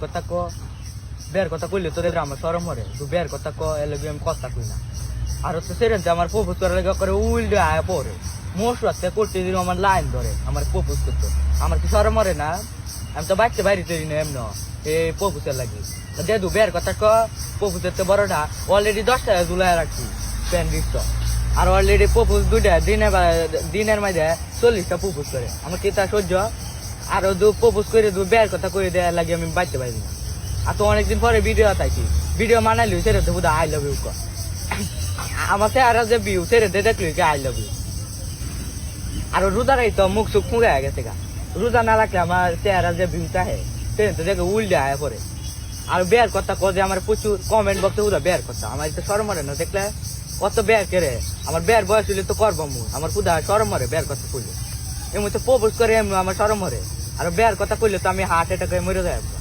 কথা ক বের কথা কইলে তোদের আমার সরম মরে তুই বের কথা ক এলে আমি কথা কই না আর হচ্ছে সেরেন আমার প্রপোজ করার লেগে করে উল্টে আয়া পরে মশুয়াতে করতে দিন আমার লাইন ধরে আমার প্রপোজ করতে আমার কি সরম মরে না আমি তো বাচ্চা বাইরে তৈরি না এমন এই প্রপোজের লাগে দেদু বের কথা ক প্রপোজের তো বড়টা অলরেডি 10 টাকা ঝুলাই রাখছি প্যান দিচ্ছ আর অলরেডি প্রপোজ দুইটা দিনের মাঝে 40টা প্রপোজ করে আমার কি তা সহ্য আরো প্রপোজ করে বের কথা করে দেওয়ার লাগে আমি বাচ্চা পাইনি না আর তো অনেকদিন পরে ভিডিও আতাইছি ভিডিও মানাইলি সেটা তো বোধ আই লাভ ইউ ক আমার চেহারা যে ভিউ সেটা দেখলি কি আই লাভ ইউ আর রোজারাই তো মুখ সুখ ফুঁকে গেছে গা রোজা না রাখলে আমার চেহারা যে ভিউটা হে সেটা তো দেখে উল্টে আয় পরে আর বের কথা কজে আমার প্রচুর কমেন্ট বক্সে উদা বের কথা আমার তো শরম মরে না দেখলে কত বের করে আমার বের বয়স হইলে তো করবো মু আমার পুদা শরম মরে বের কথা কইলে এমন তো প্রপোজ করে এমন আমার শরম মরে আর বের কথা কইলে তো আমি হার্ট অ্যাটাক হয়ে মরে যাবো